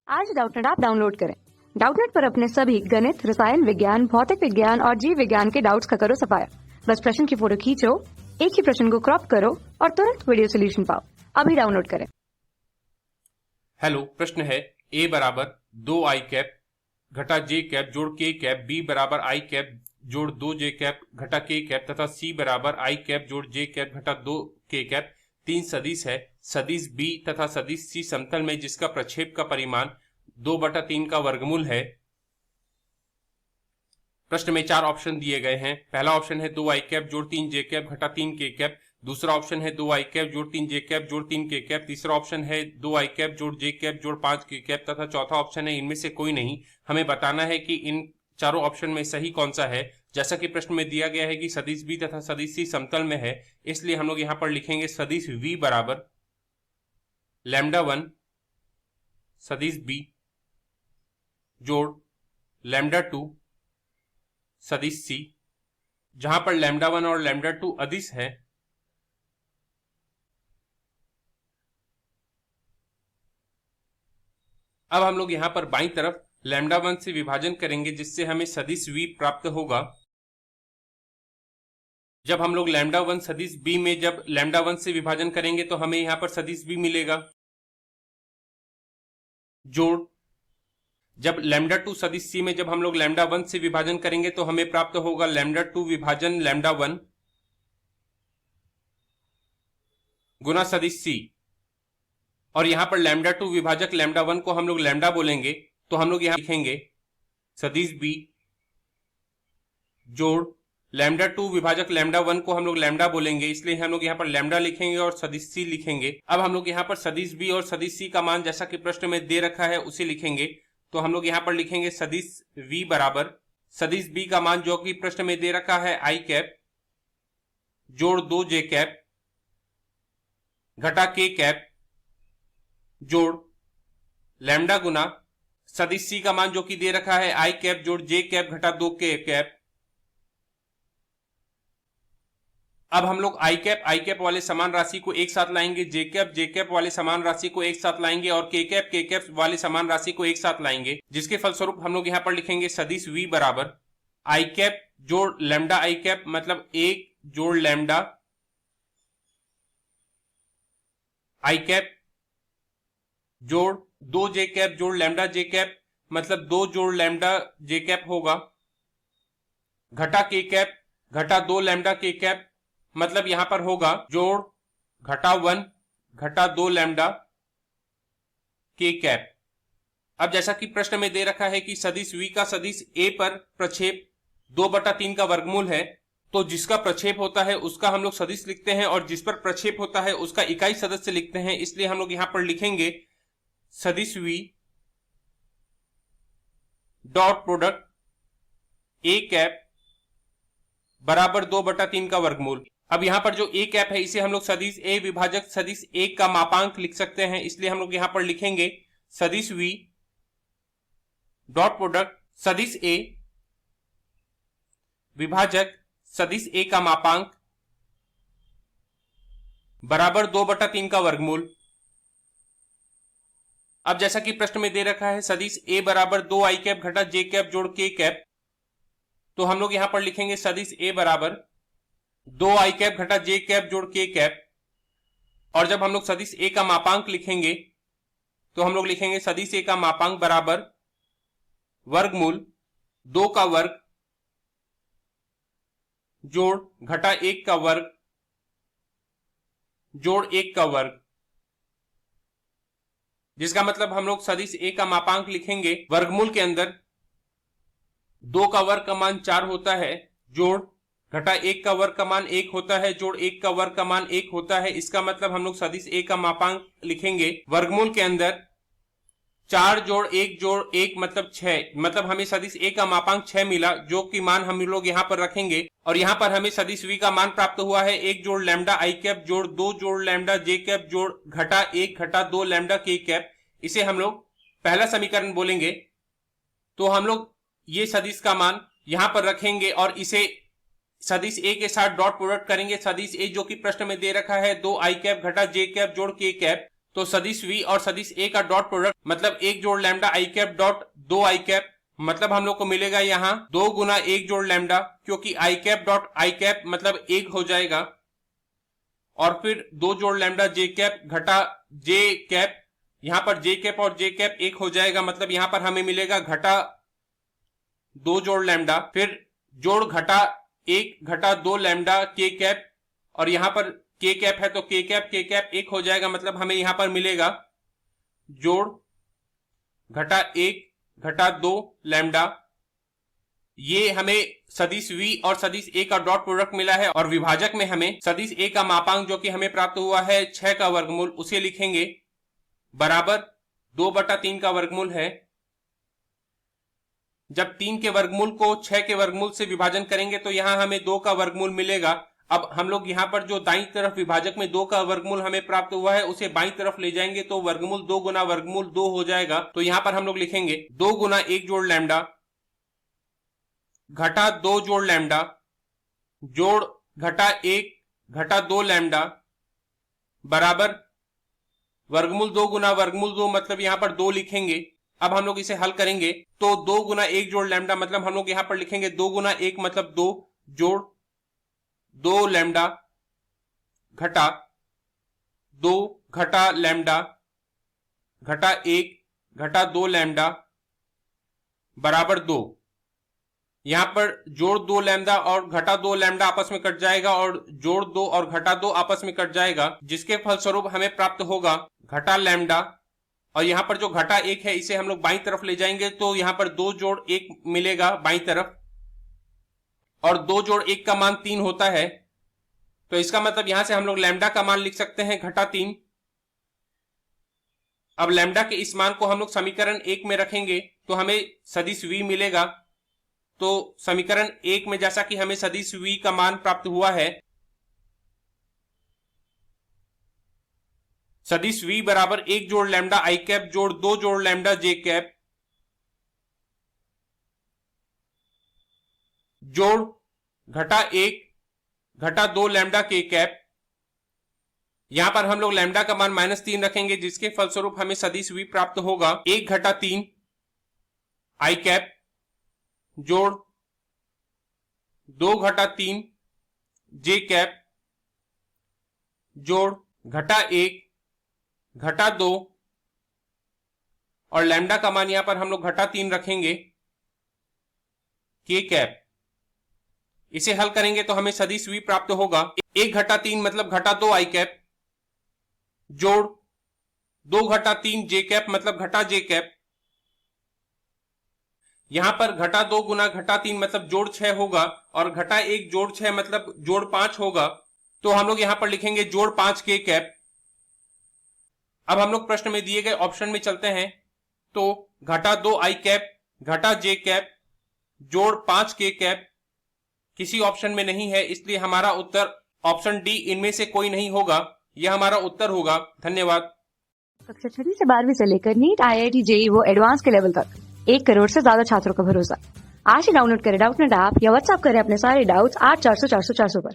आज Doubtnut app download करें। Doubtnut पर अपने सभी गणित, रसायन विज्ञान, भौतिक विज्ञान और जीव विज्ञान के डाउट्स का करो सफाया। बस प्रश्न की फोटो खींचो, एक ही प्रश्न को क्रॉप करो और तुरंत वीडियो सोल्यूशन पाओ। अभी डाउनलोड करें। हेलो, प्रश्न है a बराबर 2 आई कैप घटा जे कैप जोड़ के कैप, b बराबर आई कैप जोड़ 2 जे कैप घटा के कैप तथा c बराबर आई कैप जोड़ जे कैप घटा 2 के कैप तीन सदिश है। सदिश b तथा सदिश c समतल में जिसका प्रक्षेप का परिमाण 2/3 का वर्गमूल है। प्रश्न में चार ऑप्शन दिए गए हैं। पहला ऑप्शन है 2 आई कैप जोड़ 3 जे कैप घटा 3 के कैप। दूसरा ऑप्शन है 2 आई कैप जोड़ 3 जे कैप जोड़ 3 के कैप। तीसरा ऑप्शन है 2 आई कैप जोड़ जे कैप जोड़ 5 के कैप तथा चौथा ऑप्शन है इनमें से कोई नहीं। हमें बताना है कि इन चारों ऑप्शन में सही कौन सा है। जैसा कि प्रश्न में दिया गया है कि सदिश बी तथा सदिश सी समतल में है, इसलिए हम लोग यहां पर लिखेंगे सदिश v बराबर λ1 सदिश b जोड़ λ2 सदिश c, जहां पर λ1 और λ2 अदिश है। अब हम लोग यहां पर बाईं तरफ λ1 से विभाजन करेंगे जिससे हमें सदिश v प्राप्त होगा। जब हम लोग λ1 सदिश b में जब λ1 से विभाजन करेंगे तो हमें यहां पर सदिश b मिलेगा, जोड़ जब λ2 सदिश c में जब हम लोग λ1 से विभाजन करेंगे तो हमें प्राप्त होगा λ2 विभाजन λ1 गुना सदिश c, और यहां पर λ2 विभाजक λ1 को हम लोग लैम्डा बोलेंगे तो हम लोग यहां लिखेंगे सदिश b जोड़ λ2 विभाजक λ1 को हम लोग लैम्डा बोलेंगे, इसलिए हम लोग यहां पर लैम्डा लिखेंगे और सदिश c लिखेंगे। अब हम लोग यहां पर सदिश b और सदिश c का मान जैसा कि प्रश्न में दे रखा है उसे लिखेंगे। तो हम लोग यहां पर लिखेंगे सदिश v बराबर सदिश b का मान जो कि प्रश्न में दे रखा है आई कैप जोड़ 2 जे कैप घटा के कैप जोड़ लैम्डा गुना सदिश c का मान जो कि दे रखा है आई कैप जोड़ जे कैप घटा 2 के कैप। अब हम लोग आई कैप वाले समान राशि को एक साथ लाएंगे, जे कैप वाले समान राशि को एक साथ लाएंगे और के कैप वाले समान राशि को एक साथ लाएंगे, जिसके फलस्वरूप हम लोग यहां पर लिखेंगे सदिश v बराबर आई कैप जोड़ लैम्डा आई कैप मतलब 1 जोड़ लैम्डा आई कैप जोड़ 2 जे कैप जोड़ लैम्डा जे कैप मतलब 2 जोड़ लैम्डा जे कैप होगा, घटा के कैप घटा 2 लैम्डा के कैप मतलब यहां पर होगा जोड़ घटा 1 घटा 2 लैम्डा के कैप। अब जैसा कि प्रश्न में दे रखा है कि सदिश v का सदिश a पर प्रक्षेप 2/3 का वर्गमूल है, तो जिसका प्रक्षेप होता है उसका हम लोग सदिश लिखते हैं और जिस पर प्रक्षेप होता है उसका इकाई सदस्य लिखते हैं, इसलिए हम लोग यहां पर लिखेंगे सदिश v dot product a cap बराबर 2/3 का वर्गमूल। अब यहां पर जो a कैप है इसे हम लोग सदिश a विभाजक सदिश a का मापांक लिख सकते हैं, इसलिए हम लोग यहां पर लिखेंगे सदिश v डॉट प्रोडक्ट सदिश a विभाजक सदिश a का मापांक बराबर 2/3 का वर्गमूल। अब जैसा कि प्रश्न में दे रखा है सदिश a बराबर 2 आई कैप घटा जे कैप जोड़ के कैप, तो हम लोग यहां पर लिखेंगे सदिश a बराबर 2 आई कैप घटा जे कैप जोड़ के कैप, और जब हम लोग सदिश a का मापांक लिखेंगे तो हम लोग लिखेंगे सदिश a का मापांक बराबर वर्गमूल 2 का वर्ग जोड़ घटा 1 का वर्ग जोड़ 1 का वर्ग, जिसका मतलब हम लोग सदिश a का मापांक लिखेंगे वर्गमूल के अंदर 2 का वर्ग का मान 4 होता है जोड़ घटा 1 का वर्ग का मान 1 होता है जोड़ 1 का वर्ग का मान 1 होता है। इसका मतलब हम लोग सदिश a का मापांक लिखेंगे वर्गमूल के अंदर 4 जोड़ 1 मतलब 6, मतलब हमें सदिश a का मापांक 6 मिला, जो कि मान हम लोग यहां पर रखेंगे और यहां पर हमें सदिश v का मान प्राप्त हुआ है 1 जोड़ लैम्डा आई कैप जोड़ 2 जोड़ लैम्डा जे कैप जोड़ घटा 1 घटा 2 लैम्डा के कैप। इसे हम लोग पहला समीकरण बोलेंगे। तो हम लोग ये सदिश का मान यहां पर रखेंगे और इसे सदिश a के साथ डॉट प्रोडक्ट करेंगे। सदिश a जो कि प्रश्न में दे रखा है 2 आई कैप घटा जे कैप जोड़ के कैप, तो सदिश v और सदिश a का डॉट प्रोडक्ट मतलब 1 जोड़ लैम्डा आई कैप डॉट 2 आई कैप, मतलब हम लोग को मिलेगा यहाँ 2 गुना 1 जोड़ लैम्डा, क्योंकि आई कैप डॉट आई कैप मतलब 1 हो जाएगा, और फिर 2 जोड़ लैम्डा जे कैप घटा जे कैप, यहां पर जे कैप और जे कैप 1 हो जाएगा, मतलब यहां पर हमें मिलेगा घटा 2 जोड़ लैम्डा, फिर जोड़ घटा 1 घटा 2 लैम्डा के कैप, और यहां पर के कैप है तो के कैप 1 हो जाएगा, मतलब हमें यहां पर मिलेगा जोड़ घटा 1 घटा 2 लैम्डा। ये हमें सदिश v और सदिश a का डॉट प्रोडक्ट मिला है, और विभाजक में हमें सदिश a का मापांक जो कि हमें प्राप्त हुआ है 6 का वर्गमूल, उसे लिखेंगे बराबर 2/3 का वर्गमूल है। जब 3 के वर्गमूल को 6 के वर्गमूल से विभाजन करेंगे तो यहां हमें 2 का वर्गमूल मिलेगा। अब हम लोग यहां पर जो दाईं तरफ विभाजक में 2 का वर्गमूल हमें प्राप्त हुआ है उसे बाईं तरफ ले जाएंगे तो वर्गमूल 2 गुना वर्गमूल 2 हो जाएगा। तो यहां पर हम लोग लिखेंगे 2 गुना 1 जोड़ लैम्डा घटा 2 जोड़ लैम्डा जोड़ घटा 1 घटा 2 लैम्डा बराबर वर्गमूल 2 गुना वर्गमूल 2, मतलब यहां पर 2 लिखेंगे। अब हम लोग इसे हल करेंगे तो 2 गुना 1 जोड़ लैम्डा मतलब हम लोग यहां पर लिखेंगे 2 गुना 1 मतलब 2 जोड़ 2 लैम्डा घटा 2 घटा लैम्डा घटा 1 घटा 2 लैम्डा बराबर 2। यहां पर जोड़ 2 लैम्डा और घटा 2 लैम्डा आपस में कट जाएगा और जोड़ 2 और घटा 2 आपस में कट जाएगा, जिसके फलस्वरूप हमें प्राप्त होगा घटा लैम्डा, और यहां पर जो घटा 1 है इसे हम लोग बाईं तरफ ले जाएंगे तो यहां पर 2 जोड़ 1 मिलेगा बाईं तरफ, और 2 जोड़ 1 का मान 3 होता है, तो इसका मतलब यहां से हम लोग लैम्डा का मान लिख सकते हैं घटा 3। अब लैम्डा के इस मान को हम लोग समीकरण 1 में रखेंगे तो हमें सदिश v मिलेगा। तो समीकरण 1 में जैसा कि हमें सदिश v का मान प्राप्त हुआ है, सदिश v बराबर 1 जोड़ लैम्डा आई कैप जोड़ 2 जोड़ लैम्डा जे कैप जोड़ घटा 1 घटा 2 लैम्डा के कैप। यहां पर हम लोग लैम्डा का मान -3 रखेंगे, जिसके फलस्वरूप हमें सदिश v प्राप्त होगा 1 घटा 3 आई कैप जोड़ 2 घटा 3 जे कैप जोड़ घटा 1 घटा 2, और लैम्डा का मान यहां पर हम लोग घटा 3 रखेंगे के कैप। इसे हल करेंगे तो हमें सदिश v प्राप्त होगा 1 घटा 3 मतलब घटा 2 आई कैप जोड़ 2 घटा 3 जे कैप मतलब घटा जे कैप। यहां पर घटा 2 गुना घटा 3 मतलब जोड़ 6 होगा, और घटा 1 जोड़ 6 मतलब जोड़ 5 होगा, तो हम लोग यहां पर लिखेंगे जोड़ 5 के कैप। अब हम लोग प्रश्न में दिए गए ऑप्शन में चलते हैं तो घटा 2 आई कैप घटा जे कैप जोड़ 5 के कैप किसी ऑप्शन में नहीं है, इसलिए हमारा उत्तर ऑप्शन डी इनमें से कोई नहीं होगा, यह हमारा उत्तर होगा। धन्यवाद। कक्षा 6 से 12वीं से लेकर नीट, IIT, JEE वो एडवांस के लेवल तक 1 करोड़ से ज्यादा छात्रों का भरोसा। आज ही डाउनलोड करें डाउटनेट ऐप या व्हाट्सएप करें अपने सारे डाउट्स 8400 400 400 पर।